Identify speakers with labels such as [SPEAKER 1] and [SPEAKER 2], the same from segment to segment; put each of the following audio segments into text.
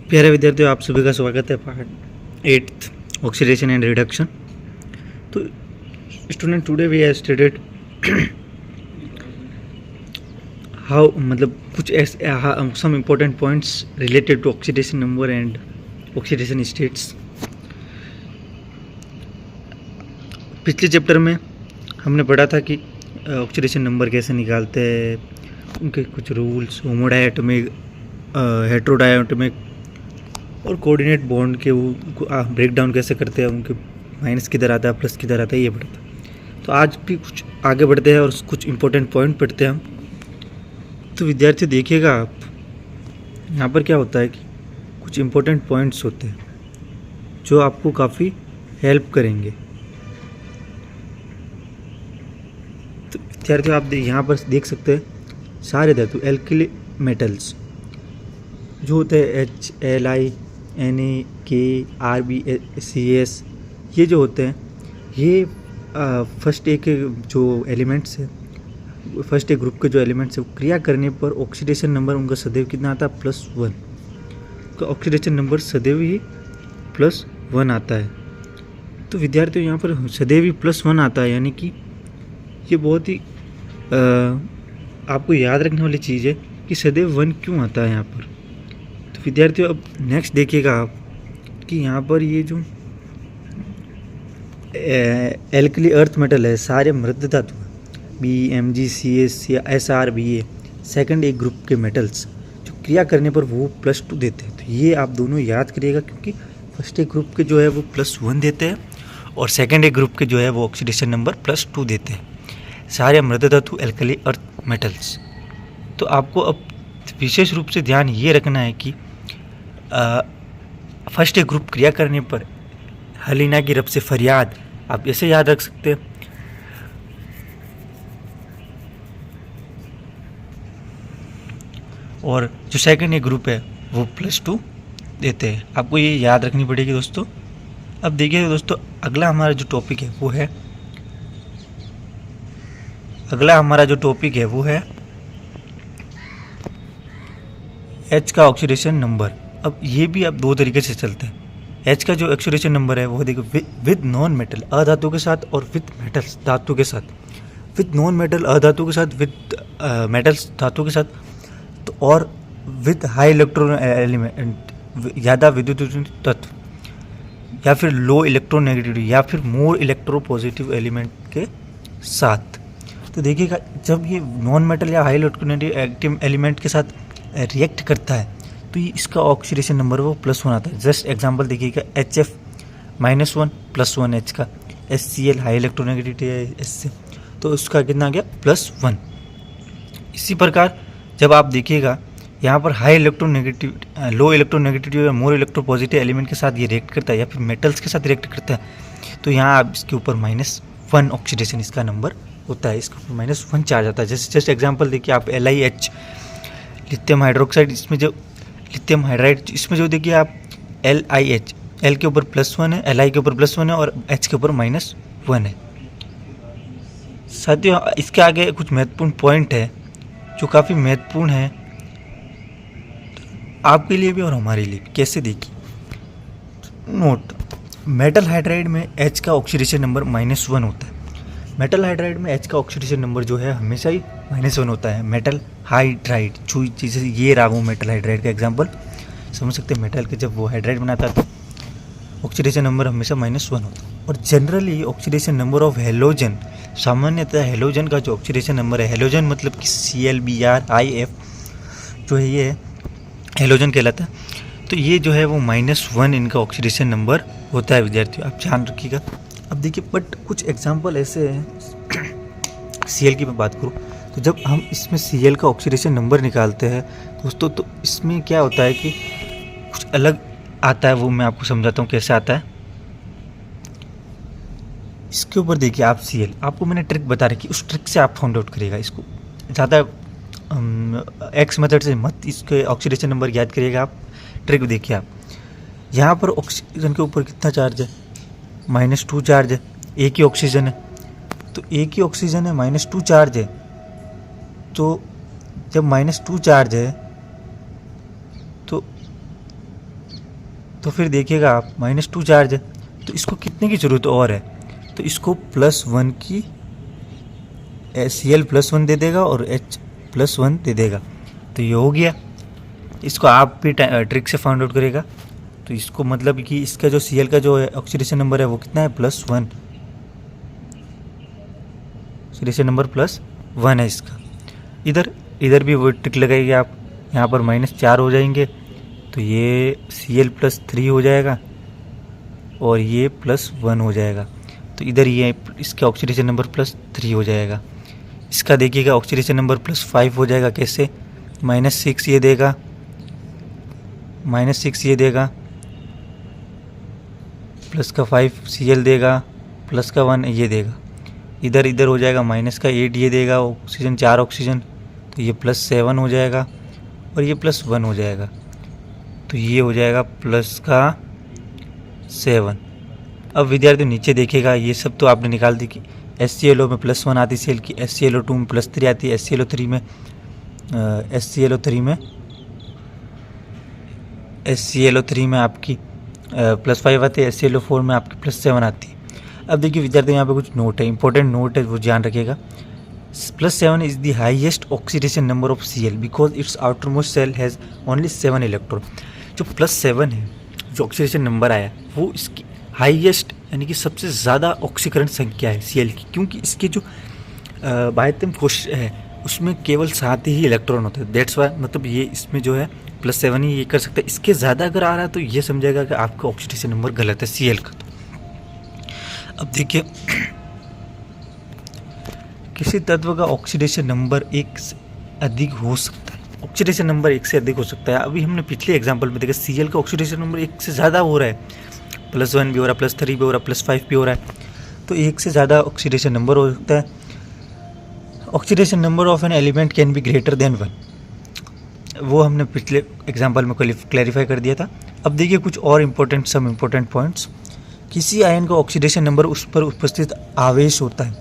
[SPEAKER 1] प्यारे विद्यार्थियों, आप सभी का स्वागत है part 8th oxidation and reduction. तो student, today we have studied how मतलब कुछ some important points related to oxidation number and oxidation states. पिछले चैप्टर में हमने पढ़ा था कि ऑक्सीडेशन नंबर कैसे निकालते हैं, उनके कुछ रूल्स, होमोडायटोमिक, हेट्रोडायटोमिक और कोऑर्डिनेट बॉन्ड के वो ब्रेक डाउन कैसे करते हैं, उनके माइनस किधर आता है, प्लस किधर आता है, ये पढ़ता है। तो आज भी कुछ आगे बढ़ते हैं और कुछ इंपॉर्टेंट पॉइंट पढ़ते हैं हम। तो विद्यार्थी देखिएगा, आप यहाँ पर क्या होता है कि कुछ इंपॉर्टेंट पॉइंट्स होते हैं जो आपको काफ़ी हेल्प करेंगे। तो विद्यार्थियों, आप यहाँ पर देख सकते हैं सारे धातु एल्किली मेटल्स जो होते हैं HLI NaK RbCS, ये जो होते हैं ये फर्स्ट एक जो एलिमेंट्स है, फर्स्ट एक ग्रुप के जो एलिमेंट्स है, वो क्रिया करने पर ऑक्सीडेशन नंबर उनका सदैव कितना आता है, +1। तो ऑक्सीडेशन नंबर सदैव ही +1 आता है। तो विद्यार्थियों, यहाँ पर सदैव ही +1 आता है, यानी कि ये बहुत ही आपको याद रखने वाली चीज़ है कि सदैव 1 क्यों आता है यहाँ पर। तो विद्यार्थियों, अब नेक्स्ट देखिएगा आप कि यहाँ पर ये जो एल्कली अर्थ मेटल है, सारे मृद धातु BMgCS या SrBa, सेकंड एक ग्रुप के मेटल्स जो क्रिया करने पर वो +2 देते हैं। तो ये आप दोनों याद करिएगा, क्योंकि फर्स्ट एक ग्रुप के जो है वो +1 देते हैं और सेकंड एक ग्रुप के जो है वो ऑक्सीडेशन नंबर +2 देते हैं, सारे मृद धातु एल्कली अर्थ मेटल्स। तो आपको अब विशेष रूप से ध्यान ये रखना है कि फर्स्ट एक ग्रुप क्रिया करने पर हलीना की रब से फरियाद, आप ऐसे याद रख सकते हैं। और जो सेकंड एक ग्रुप है वो +2 देते हैं, आपको ये याद रखनी पड़ेगी दोस्तों। अब देखिए दोस्तों, अगला हमारा जो टॉपिक है वो है H का ऑक्सीडेशन नंबर। अब ये भी आप दो तरीके से चलते हैं। H का जो ऑक्सीडेशन नंबर है वो देखो विद नॉन मेटल अधातु के साथ और विद मेटल्स धातु के साथ, विद नॉन मेटल अधातु के साथ, विद मेटल्स धातु के साथ, तो और विद हाई इलेक्ट्रॉन एलिमेंट, ज़्यादा विद्युत तत्व, या फिर लो इलेक्ट्रोनेगेटिविटी, या फिर मोर इलेक्ट्रोपॉजिटिव एलिमेंट के साथ। तो देखिएगा, जब ये नॉन मेटल या हाई इलेक्ट्रोनेगेटिव एलिमेंट के साथ रिएक्ट करता है तो ये इसका ऑक्सीडेशन नंबर वो +1 आता है। जस्ट एग्जांपल देखिएगा, HF -1 +1 H का, HCl हाई इलेक्ट्रोनेगेटिविटी है इससे, तो उसका कितना आ गया, +1। इसी प्रकार जब आप देखिएगा यहाँ पर हाई इलेक्ट्रोनेगेटिव, लो इलेक्ट्रोनेगेटिविटी या मोर इलेक्ट्रोपॉजिटिव एलिमेंट के साथ ये रिएक्ट करता है या फिर मेटल्स के साथ रिएक्ट करता है, तो यहाँ आप इसके ऊपर -1 ऑक्सीडेशन इसका नंबर होता है, इसके ऊपर -1 चार्ज आता है। जस्ट एग्जांपल देखिए आप, LiH लिथियम हाइड्रोक्साइड, इसमें जो लिथियम हाइड्राइड, इसमें जो देखिए आप LiH, L के ऊपर +1 है, Li के ऊपर +1 है और H के ऊपर -1 है। साथियों, इसके आगे कुछ महत्वपूर्ण पॉइंट है जो काफ़ी महत्वपूर्ण है आपके लिए भी और हमारे लिए भी। कैसे देखिए, नोट, मेटल हाइड्राइड में H का ऑक्सीडेशन नंबर -1 होता है। मेटल हाइड्राइड में H का ऑक्सीडेशन नंबर जो है हमेशा ही -1 होता है। मेटल हाइड्राइड, जो चीज़ें ये रहा वो मेटल हाइड्राइड का एग्जांपल समझ सकते हैं। मेटल के जब वो हाइड्राइड बनाता है तो ऑक्सीडेशन नंबर हमेशा -1 होता है। और generally oxidation number of halogen, सामान्यतः हेलोजन का जो ऑक्सीडेशन नंबर है, हेलोजन मतलब कि ClBrIf जो है ये हेलोजन कहलाता है, तो ये जो है वो -1 इनका ऑक्सीडेशन नंबर होता है। विद्यार्थियों, आप ध्यान रखिएगा। अब देखिए, बट कुछ एग्जांपल ऐसे हैं, Cl की मैं बात करूँ तो जब हम इसमें Cl का ऑक्सीडेशन नंबर निकालते हैं दोस्तों, तो इसमें क्या होता है कि कुछ अलग आता है, वो मैं आपको समझाता हूँ कैसे आता है। इसके ऊपर देखिए आप Cl, आपको मैंने ट्रिक बता रखी, उस ट्रिक से आप फाउंड आउट करिएगा। इसको ज़्यादा एक्स मेथड से मत इसके ऑक्सीडेशन नंबर याद करिएगा, आप ट्रिक देखिए। आप यहाँ पर ऑक्सीजन के ऊपर कितना चार्ज है, -2 चार्ज है, एक ही ऑक्सीजन है, तो एक ही ऑक्सीजन है, -2 चार्ज है। तो जब -2 चार्ज है तो तो फिर देखिएगा आप -2 चार्ज है, तो इसको कितने की ज़रूरत और है, तो इसको +1 की Cl+1 दे देगा और H+1 दे देगा। तो ये हो गया। इसको आप भी ट्रिक से फाइंड आउट करेगा। तो इसको मतलब कि इसका जो Cl का जो ऑक्सीडेशन नंबर है वो कितना है, +1, ऑक्सीडेशन नंबर +1 है इसका। इधर भी वो ट्रिक लगाइए आप, यहाँ पर -4 हो जाएंगे, तो ये Cl+3 हो जाएगा और ये +1 हो जाएगा। तो इधर ये इसका ऑक्सीडेशन नंबर +3 हो जाएगा। इसका देखिएगा ऑक्सीडेशन नंबर +5 हो जाएगा। कैसे, -6 ये देगा, -6 ये देगा, +5 Cl देगा, +1 ये देगा। इधर हो जाएगा -8 ये देगा ऑक्सीजन, 4 ऑक्सीजन, तो ये +7 हो जाएगा और ये +1 हो जाएगा। तो ये हो जाएगा +7। अब विद्यार्थी नीचे देखेगा, ये सब तो आपने निकाल दी कि HClO में +1 आती Cl की, HClO2 में +3 आती है, HClO3 में आपकी +5 आती है, HClO4 में आपकी +7 आती है। अब देखिए विद्यार्थी, यहाँ पे कुछ नोट है, इंपॉर्टेंट नोट है, वो ध्यान रखिएगा। +7 is the highest oxidation number of Cl because it's outermost shell has only 7 electron. जो +7 है, जो ऑक्सीडेशन नंबर आया, वो इसकी हाईएस्ट यानी कि सबसे ज़्यादा ऑक्सीकरण संख्या है Cl की, क्योंकि इसके जो बाह्यतम कोश है उसमें केवल 7 ही इलेक्ट्रॉन होते हैं। दैट्स वाई, मतलब ये इसमें जो है +7 ही ये कर सकता है। इसके ज़्यादा अगर आ रहा है तो ये समझेगा कि आपका ऑक्सीडेशन नंबर गलत है Cl का। अब देखिए, किसी तत्व का ऑक्सीडेशन नंबर 1 से अधिक हो सकता है, ऑक्सीडेशन नंबर 1 से अधिक हो सकता है। अभी हमने पिछले एग्जांपल में देखा Cl का ऑक्सीडेशन नंबर 1 से ज़्यादा हो रहा है, +1 भी हो रहा है, +3 भी हो रहा है, +5 भी हो रहा है, तो 1 से ज़्यादा ऑक्सीडेशन नंबर हो सकता है। Oxidation number of an element can be greater than 1, वो हमने पिछले एग्जाम्पल में क्लैरिफाई कर दिया था। अब देखिए कुछ और सम इम्पोर्टेंट पॉइंट्स। किसी आयन का ऑक्सीडेशन नंबर उस पर उपस्थित आवेश होता है।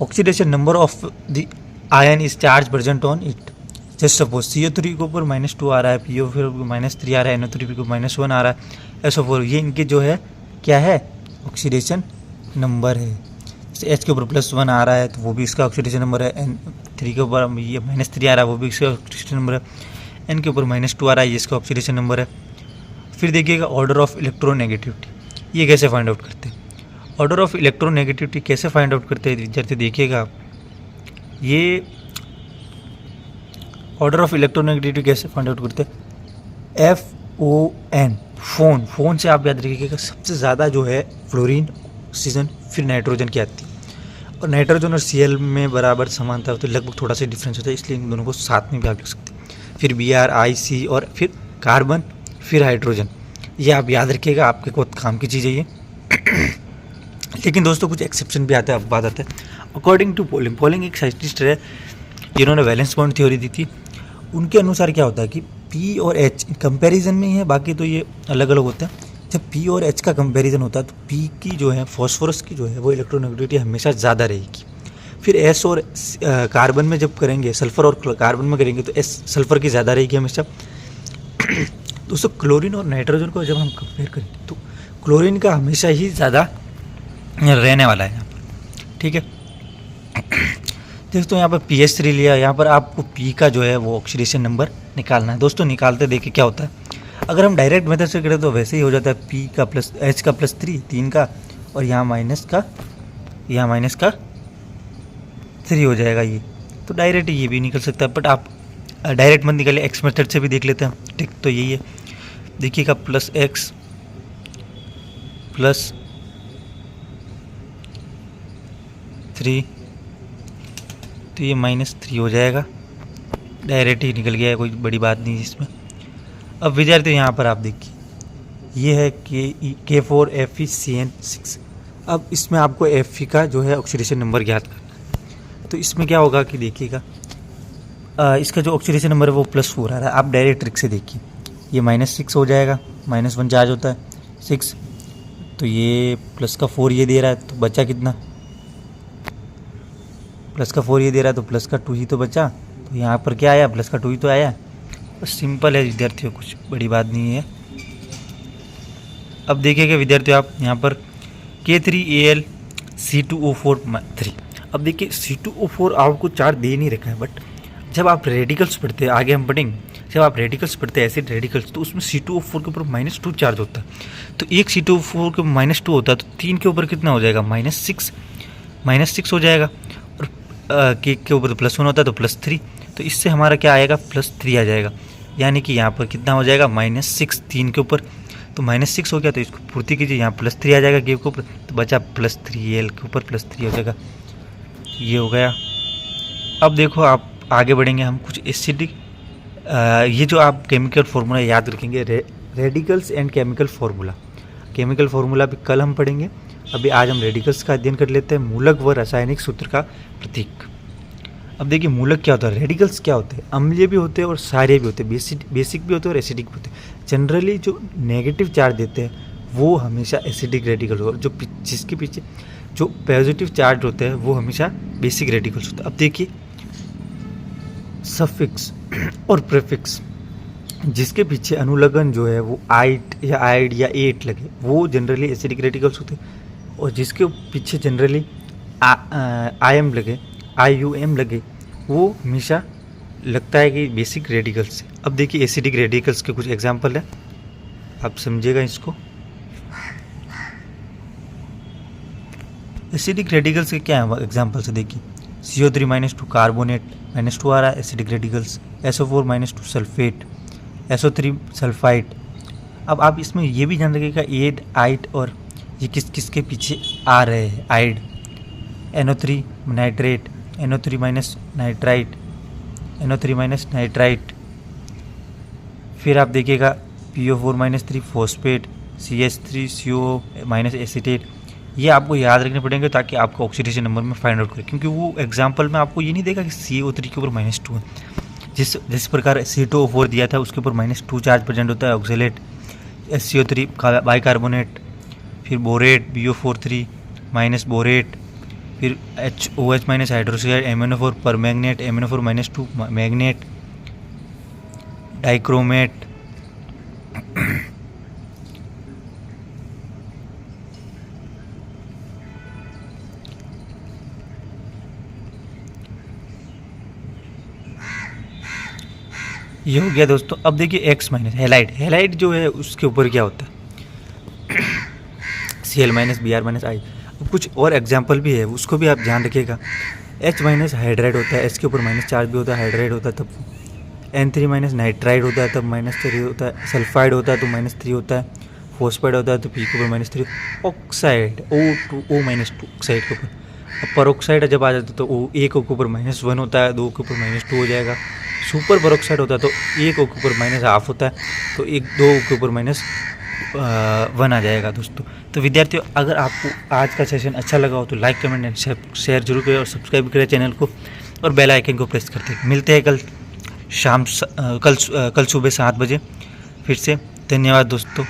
[SPEAKER 1] Oxidation number of the ion is charge present on it. Just suppose CO3 के ऊपर -2 आ रहा है, PO फिर -3 आ रहा है, NO3 को -1 आ रहा है, SO4, ये इनके जो है क्या है, ऑक्सीडेशन नंबर है। जैसे H के ऊपर +1 आ रहा है तो वो भी इसका ऑक्सीडेशन नंबर है, N3 के ऊपर ये -3 आ रहा है, वो भी इसका ऑक्सीडेशन नंबर है, N के ऊपर -2 आ रहा है, ये इसका ऑक्सीडेशन नंबर है। फिर देखिएगा ऑर्डर ऑफ इलेक्ट्रोनेगेटिविटी, ये कैसे फाइंड आउट करते हैं। ऑर्डर ऑफ इलेक्ट्रोनेगेटिविटी कैसे फाइंड आउट करते हैं विद्यार्थी, देखिएगा ये ऑर्डर ऑफ इलेक्ट्रोनेगेटिविटी कैसे फाइंड आउट करते हैं। FON, फोन से आप याद रखिएगा सबसे ज़्यादा जो है फ्लोरीन, ऑक्सीजन, फिर नाइट्रोजन की आती है, और नाइट्रोजन और Cl में बराबर समानता होती है, लगभग थोड़ा सा डिफरेंस होता है, इसलिए इन दोनों को साथ में भी आप लिख सकते हैं। फिर Br, IC और फिर कार्बन, फिर हाइड्रोजन, ये आप याद रखिएगा, आपके बहुत काम की चीज़ है ये। लेकिन दोस्तों कुछ एक्सेप्शन भी आता है। अब बात आता है अकॉर्डिंग टू पोलिंग एक साइंटिस्ट है जिन्होंने वैलेंस बॉन्ड थ्योरी दी थी। उनके अनुसार क्या होता है कि P और H कंपैरिजन में ही है, बाकी तो ये अलग अलग होता है। जब P और H का कंपैरिजन होता है तो P की जो है फॉस्फोरस की जो है वो इलेक्ट्रोनेगेटिविटी हमेशा ज़्यादा रहेगी। फिर S और कार्बन में जब करेंगे, सल्फर और कार्बन में करेंगे तो S सल्फर की ज़्यादा रहेगी हमेशा। दोस्तों क्लोरीन और नाइट्रोजन को जब हम कंपेयर करेंगे तो क्लोरीन का हमेशा ही ज़्यादा रहने वाला है यहाँ पर, ठीक है। दोस्तों यहाँ पर PH3 लिया, यहाँ पर आपको P का जो है वो ऑक्सीडेशन नंबर निकालना है। दोस्तों निकालते देखिए क्या होता है। अगर हम डायरेक्ट मेथड से करें तो वैसे ही हो जाता है, P का प्लस H का +3 3 का, और यहाँ माइनस का 3 हो जाएगा ये। तो डायरेक्ट ये भी निकल सकता है, बट आप डायरेक्ट मत निकालिए, एक्स मेथड से भी देख लेते हैं। ठीक, तो यही है, देखिएगा +x +3, तो ये -3 हो जाएगा, डायरेक्ट ही निकल गया है, कोई बड़ी बात नहीं इसमें। अब विद्यार्थी यहाँ पर आप देखिए, ये है K4Fe CN6। अब इसमें आपको Fe का जो है ऑक्सीडेशन नंबर ज्ञात करना है। तो इसमें क्या होगा कि देखिएगा इसका जो ऑक्सीडेशन नंबर है वो +4 आ रहा है। आप डायरेक्ट ट्रिक से देखिए, ये -6 हो जाएगा, -1 चार्ज होता है 6, तो ये +4 ये दे रहा है, तो बचा कितना, +4 ये दे रहा है तो +2 ही तो बचा। तो यहाँ पर क्या आया, +2 ही तो आया। बस सिंपल है विद्यार्थियों, कुछ बड़ी बात नहीं है। अब देखिएगा विद्यार्थियों आप यहाँ पर K3Al C2O4 3। अब देखिए C2O4 आपको चार्ज दे नहीं रखा है, बट जब आप रेडिकल्स पढ़ते हैं, आगे हम पढ़ेंगे, जब आप रेडिकल्स पढ़ते हैं एसिड रेडिकल्स, तो उसमें C2O4 के ऊपर -2 चार्ज होता है। तो एक C2O4 के -2 होता है, तो 3 के ऊपर कितना हो जाएगा, -6 हो जाएगा। और के ऊपर तो +1 होता है तो +3, तो इससे हमारा क्या आएगा, +3 आ जाएगा। यानी कि यहाँ पर कितना हो जाएगा, -6 3 के ऊपर, तो -6 हो गया, तो इसको पूर्ति कीजिए, यहाँ +3 आ जाएगा के ऊपर, तो बचा +3Al के ऊपर +3 हो जाएगा। ये हो गया। अब देखो आप आगे बढ़ेंगे हम कुछ एसिडिक, ये जो आप केमिकल फार्मूला याद रखेंगे, radicals and chemical formula. Chemical formula भी कल हम पढ़ेंगे, अभी आज हम रेडिकल्स का अध्ययन कर लेते हैं। मूलक व रासायनिक सूत्र का प्रतीक। अब देखिए मूलक क्या होता है, रेडिकल्स क्या होते हैं, अम्लीय भी होते हैं और क्षारीय भी होते हैं, बेसिक भी होते हैं और एसिडिक भी होते हैं। जनरली जो नेगेटिव चार्ज देते हैं वो हमेशा एसिडिक रेडिकल होते हैं, जो जिसके पीछे जो पॉजिटिव चार्ज होते हैं वो हमेशा बेसिक रेडिकल्स होते हैं। अब देखिए सफिक्स और प्रीफिक्स, जिसके पीछे अनुलग्न जो है वो आइट या आइड या एट लगे, वो जनरली एसिडिक रेडिकल्स होते हैं। और जिसके पीछे जनरली आईएम लगे, IUM लगे, वो हमेशा लगता है कि बेसिक रेडिकल्स है। अब देखिए एसिडिक रेडिकल्स के कुछ एग्जांपल है, आप समझिएगा इसको। एसिडिक रेडिकल्स के क्या है एग्जांपल्स है, देखिए CO3-2 कार्बोनेट, -2 आ रहा है acidic radicals, SO4-2 sulphate, SO3 sulphide. अब आप इसमें ये भी ध्यान रखिएगा एड, आइट और ये किसके पीछे आ रहे हैं, आइड, NO3 nitrate, NO3- nitrite, NO3- nitrite. फिर आप देखिएगा PO4-3 फॉस्फेट, CH3CO- एसीटेट। ये आपको याद रखने पड़ेंगे ताकि आपको ऑक्सीडेशन नंबर में फाइंड आउट करें, क्योंकि वो एग्जांपल में आपको ये नहीं देगा कि CO3 के ऊपर -2 है। जिस प्रकार C2O4 दिया था उसके ऊपर -2 चार्ज प्रेजेंट होता है, ऑक्सीलेट, SCO3 बाइकार्बोनेट, फिर बोरेट BO43- बोरेट, फिर HOH- hydroxide, MnO4 permanganate, MnO4-2 magnet, dichromate. ये हो गया दोस्तों। अब देखिए X- हेलाइड, हेलाइड जो है उसके ऊपर क्या होता है, Cl- Br-I। अब कुछ और एग्जांपल भी है, उसको भी आप ध्यान रखिएगा। H- हाइड्राइड होता है, H के ऊपर माइनस चार्ज भी होता है, हाइड्राइड होता है तब। N3- नाइट्राइड होता है तब -3 होता है, सल्फाइड होता है तो -3 होता है, फॉस्फाइड होता है तो P के ऊपर -3, ऑक्साइड O2 ऑक्साइड के ऊपर। अब परोक्साइड जब आ जाता है तो एक के ऊपर -1 होता है, 2 के ऊपर -2 हो जाएगा। सुपर परोक्साइड होता है तो एक के ऊपर -1/2 होता है, तो 2 के ऊपर -1 आ जाएगा दोस्तों। तो विद्यार्थियों अगर आपको आज का सेशन अच्छा लगा हो तो लाइक, कमेंट एंड शेयर जरूर करें और सब्सक्राइब करें चैनल को और बेल आइकन को प्रेस करते हैं। मिलते हैं कल सुबह 7 बजे फिर से। धन्यवाद दोस्तों।